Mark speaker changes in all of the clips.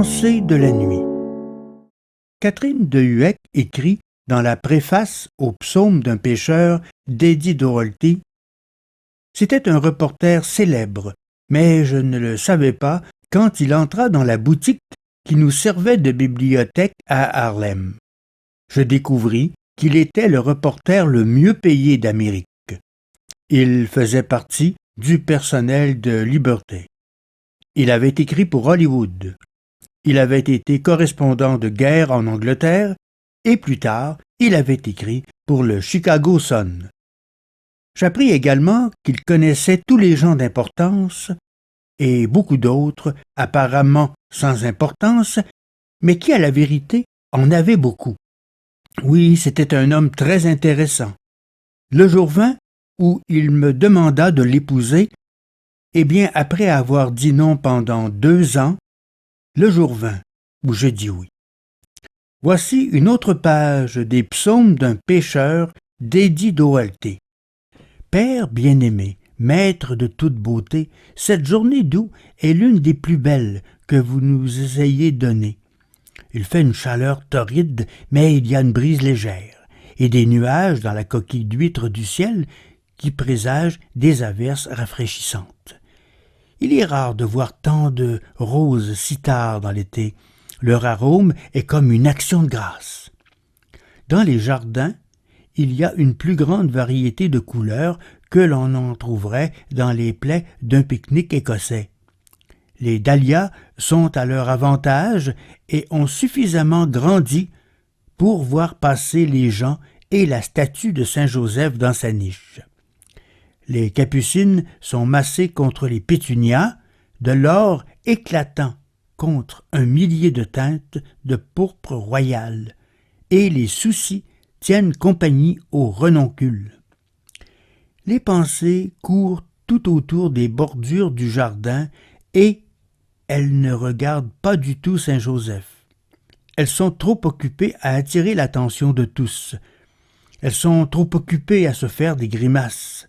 Speaker 1: Pensée de la nuit. Catherine de Hueck écrit dans la préface au psaume d'un pêcheur d'Eddie Dorolty: « C'était un reporter célèbre, mais je ne le savais pas quand il entra dans la boutique qui nous servait de bibliothèque à Harlem. Je découvris qu'il était le reporter le mieux payé d'Amérique. Il faisait partie du personnel de Liberty. Il avait écrit pour Hollywood. Il avait été correspondant de guerre en Angleterre et plus tard, il avait écrit pour le Chicago Sun. J'appris également qu'il connaissait tous les gens d'importance et beaucoup d'autres apparemment sans importance, mais qui, à la vérité, en avaient beaucoup. Oui, c'était un homme très intéressant. Le jour vint où il me demanda de l'épouser, et bien après avoir dit non pendant 2 ans, le jour vint où je dis oui. Voici une autre page des psaumes d'un pêcheur d'Eddie Dorolty. Père bien-aimé, maître de toute beauté, cette journée d'août est l'une des plus belles que vous nous ayez données. Il fait une chaleur torride, mais il y a une brise légère, et des nuages dans la coquille d'huître du ciel qui présagent des averses rafraîchissantes. Il est rare de voir tant de roses si tard dans l'été. Leur arôme est comme une action de grâce. Dans les jardins, il y a une plus grande variété de couleurs que l'on en trouverait dans les plaies d'un pique-nique écossais. Les dahlias sont à leur avantage et ont suffisamment grandi pour voir passer les gens et la statue de Saint-Joseph dans sa niche. Les capucines sont massées contre les pétunias, de l'or éclatant contre un millier de teintes de pourpre royal, et les soucis tiennent compagnie aux renoncules. Les pensées courent tout autour des bordures du jardin et elles ne regardent pas du tout Saint-Joseph. Elles sont trop occupées à attirer l'attention de tous. Elles sont trop occupées à se faire des grimaces.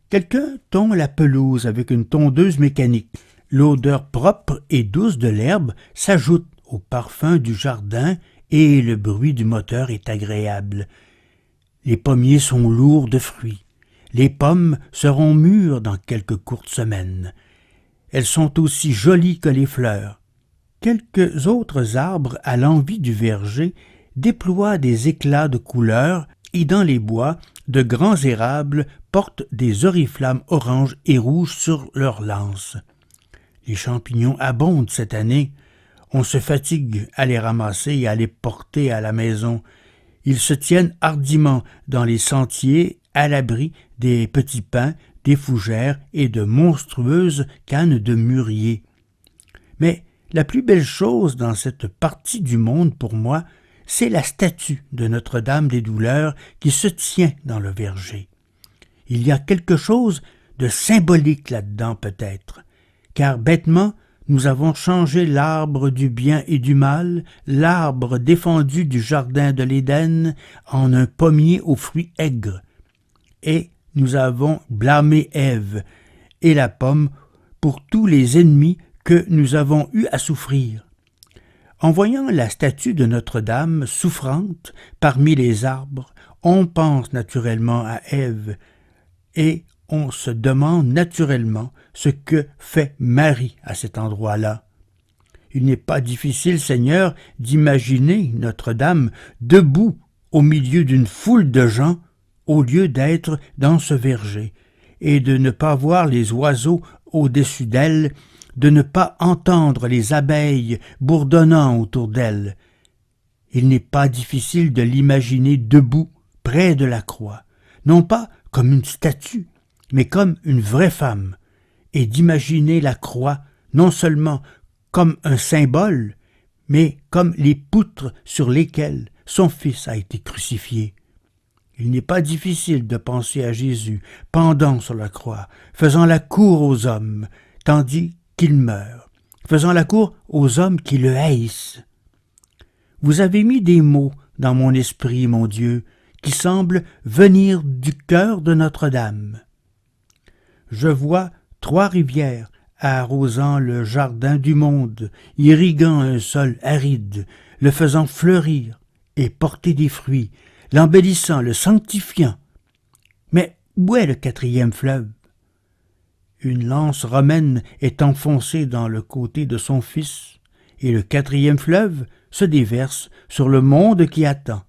Speaker 1: Quelqu'un tond la pelouse avec une tondeuse mécanique. L'odeur propre et douce de l'herbe s'ajoute au parfum du jardin et le bruit du moteur est agréable. Les pommiers sont lourds de fruits. Les pommes seront mûres dans quelques courtes semaines. Elles sont aussi jolies que les fleurs. Quelques autres arbres à l'envi du verger déploient des éclats de couleurs et dans les bois, de grands érables portent des oriflammes oranges et rouges sur leurs lances. Les champignons abondent cette année. On se fatigue à les ramasser et à les porter à la maison. Ils se tiennent hardiment dans les sentiers à l'abri des petits pins, des fougères et de monstrueuses cannes de mûrier. Mais la plus belle chose dans cette partie du monde pour moi, c'est la statue de Notre-Dame des Douleurs qui se tient dans le verger. Il y a quelque chose de symbolique là-dedans peut-être, car bêtement, nous avons changé l'arbre du bien et du mal, l'arbre défendu du jardin de l'Éden, en un pommier aux fruits aigres. Et nous avons blâmé Ève et la pomme pour tous les ennemis que nous avons eu à souffrir. En voyant la statue de Notre-Dame souffrante parmi les arbres, on pense naturellement à Ève et on se demande naturellement ce que fait Marie à cet endroit-là. Il n'est pas difficile, Seigneur, d'imaginer Notre-Dame debout au milieu d'une foule de gens au lieu d'être dans ce verger et de ne pas voir les oiseaux au-dessus d'elle, de ne pas entendre les abeilles bourdonnant autour d'elle. Il n'est pas difficile de l'imaginer debout, près de la croix, non pas comme une statue, mais comme une vraie femme, et d'imaginer la croix non seulement comme un symbole, mais comme les poutres sur lesquelles son Fils a été crucifié. Il n'est pas difficile de penser à Jésus pendant sur la croix, faisant la cour aux hommes, tandis qu'il meurt, faisant la cour aux hommes qui le haïssent. Vous avez mis des mots dans mon esprit, mon Dieu, qui semblent venir du cœur de Notre-Dame. Je vois 3 rivières arrosant le jardin du monde, irriguant un sol aride, le faisant fleurir et porter des fruits, l'embellissant, le sanctifiant. Mais où est le quatrième fleuve? Une lance romaine est enfoncée dans le côté de son fils, et le quatrième fleuve se déverse sur le monde qui attend.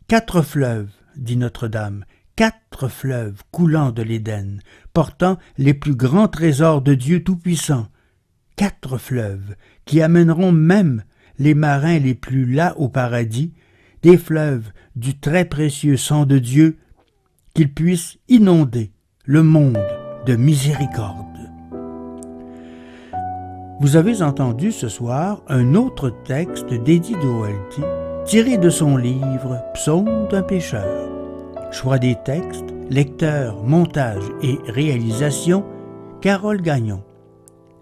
Speaker 1: 4 fleuves, dit Notre-Dame, 4 fleuves coulant de l'Éden, portant les plus grands trésors de Dieu Tout-Puissant. 4 fleuves qui amèneront même les marins les plus las au paradis, des fleuves du très précieux sang de Dieu, qu'ils puissent inonder le monde de miséricorde. Vous avez entendu ce soir un autre texte d'Eddie Doherty tiré de son livre « Psaume d'un pécheur ». Choix des textes, lecteur, montage et réalisation, Carole Gagnon.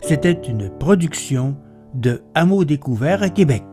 Speaker 1: C'était une production de Hameau Découvert à Québec.